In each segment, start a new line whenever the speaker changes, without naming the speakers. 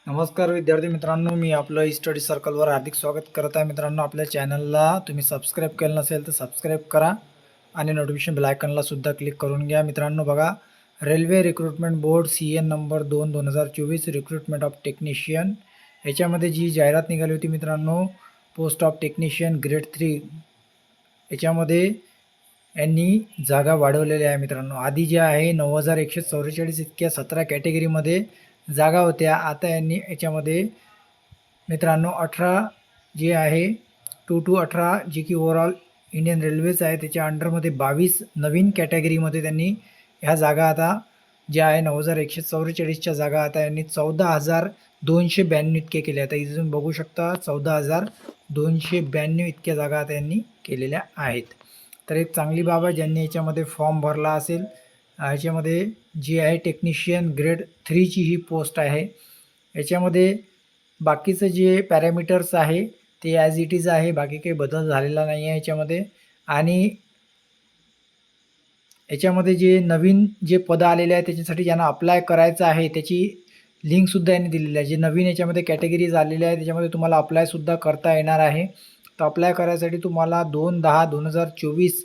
नमस्कार विद्यार्थी मित्रांनो, मी आपलं स्टडी सर्कलवर हार्दिक स्वागत करत आहे. मित्रांनो, आपल्या चॅनलला तुम्ही सबस्क्राईब केलं नसेल तर सबस्क्राईब करा आणि नोटिफिकेशन बेल आयकॉनला सुद्धा क्लिक करून घ्या. मित्रांनो बघा, railway recruitment board CN number 2/2024 recruitment of technician याच्यामध्ये जी जाहिरात निघाली होती मित्रांनो, पोस्ट ऑफ टेक्निशियन ग्रेड 3 याच्यामध्ये यांनी जागा वाढवलेल्या आहे. मित्रांनो, आधी जे आहे 9,144 इतक्या 17 कॅटेगरीमध्ये जागा होत्या. आता यांनी याच्यामध्ये मित्रांनो 18 जे आहे 2 to 18 जे की ओव्हरऑल इंडियन रेल्वेज आहे त्याच्या अंडरमध्ये 22 नवीन कॅटेगरीमध्ये त्यांनी ह्या जागा आता ज्या आहे 9,144च्या जागा आता यांनी 14,292 इतके केले. आता इथे तुम्ही बघू शकता 14,292 इतक्या जागा आता यांनी केलेल्या आहेत. तर एक चांगली बाब आहे ज्यांनी याच्यामध्ये फॉर्म भरला असेल. ह्याच्यामध्ये जी आहे टेक्निशियन ग्रेड 3ची ही पोस्ट आहे. याच्यामध्ये बाकीचं जे पॅरामीटर्स आहे ते ॲज इट इज आहे, बाकी काही बदल झालेला नाही आहे याच्यामध्ये. आणि याच्यामध्ये जे नवीन जे पदं आलेले आहे त्याच्यासाठी ज्यांना अप्लाय करायचं आहे त्याची लिंकसुद्धा यांनी दिलेली आहे. जे नवीन याच्यामध्ये कॅटेगरीज आलेल्या आहे त्याच्यामध्ये तुम्हाला अप्लायसुद्धा करता येणार आहे. तर अप्लाय करायसाठी तुम्हाला 2/10/2024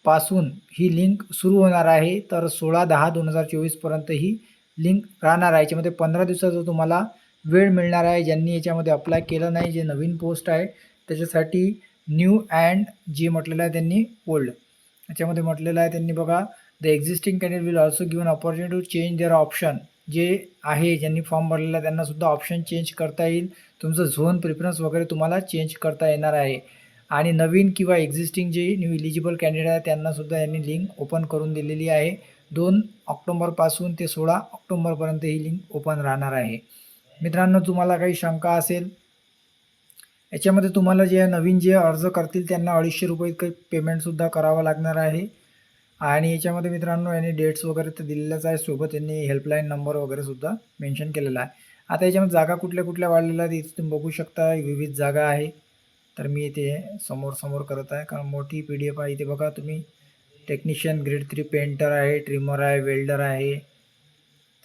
पासून ही लिंक सुरू होणार आहे. तर 16/10/2024 पर्यंत ही लिंक राहणार आहे. याच्यामध्ये 15 दिवसाचा तुम्हाला वेळ मिळणार आहे. ज्यांनी याच्यामध्ये अप्लाय केलं नाही, जे नवीन पोस्ट आहे त्याच्यासाठी न्यू अँड जे म्हटलेलं आहे त्यांनी ओल्ड याच्यामध्ये म्हटलेलं आहे त्यांनी बघा, the existing candidate will also given opportunity to change their option. जे आहे ज्यांनी फॉर्म भरलेला आहे त्यांनासुद्धा ऑप्शन चेंज करता येईल. तुमचं झोन प्रिफरन्स वगैरे तुम्हाला चेंज करता येणार आहे. आणि नवीन किंवा एक्झिस्टिंग जे न्यू इलिजिबल कॅन्डिडेट आहे त्यांनासुद्धा यांनी लिंक ओपन करून दिलेली आहे. 2 ऑक्टोबरपासून ते 16 ऑक्टोबरपर्यंत ही लिंक ओपन राहणार आहे. मित्रांनो, तुम्हाला काही शंका असेल याच्यामध्ये तुम्हाला जे नवीन जे अर्ज करतील त्यांना 250 रुपये इतकं पेमेंटसुद्धा करावं लागणार आहे. आणि याच्यामध्ये मित्रांनो यांनी डेट्स वगैरे तर दिलेल्याच आहे, सोबत यांनी हेल्पलाईन नंबर वगैरे सुद्धा मेन्शन केलेला आहे. आता याच्यामध्ये जागा कुठल्या कुठल्या वाढलेल्या आहेत इथे तुम्ही बघू शकता. विविध जागा आहे. तर मी इथे समोर करत आहे कारण मोठी PDF आहे. इथे बघा तुम्ही, टेक्निशियन ग्रेड 3 पेंटर आहे, ट्रिमर आहे, वेल्डर आहे.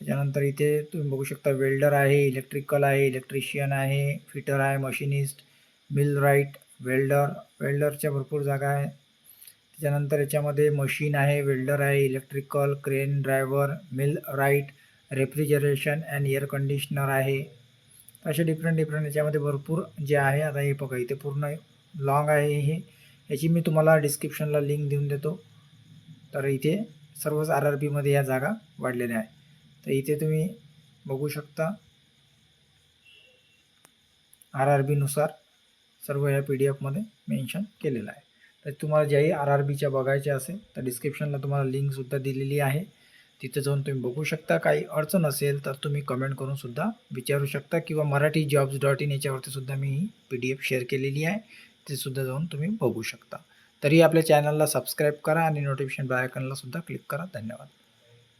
त्याच्यानंतर इथे तुम्ही बघू शकता वेल्डर आहे, इलेक्ट्रिकल आहे, इलेक्ट्रिशियन आहे, फिटर आहे, मशिनिस्ट, मिलराईट, वेल्डरच्या भरपूर जागा आहे. त्याच्यानंतर याच्यामध्ये मशीन आहे, वेल्डर आहे, electrical, crane driver, millwright, refrigeration and air conditioner आहे. असे डिफरंट याच्यामध्ये भरपूर जे आहे. आता हे बघा इथे पूर्ण लॉंग आहे हे, याची मी तुम्हाला डिस्क्रिप्शनला लिंक देऊन देतो. तर इथे सर्वच RRBमध्ये या जागा वाढलेल्या आहे. तर इथे तुम्ही बघू शकता RRBनुसार सर्व या PDF मेन्शन केलेलं आहे. तर तुम्हाला ज्याही RRBच्या बघायच्या असेल तर डिस्क्रिप्शनला तुम्हाला लिंकसुद्धा दिलेली आहे, तिथे जाऊन तुम्ही बघू शकता. काही अडचण असेल तर तुम्ही कमेंट करून सुद्धा विचारू शकता किंवा marathijobs.in याच्यावरती सुद्धा मी ही PDF शेअर केलेली आहे, ते सुद्धा जाऊन तुम्ही बघू शकता. तरी आपल्या चॅनलला सबस्क्राईब करा आणि नोटिफिकेशन बेल आयकॉनला सुद्धा क्लिक करा. धन्यवाद.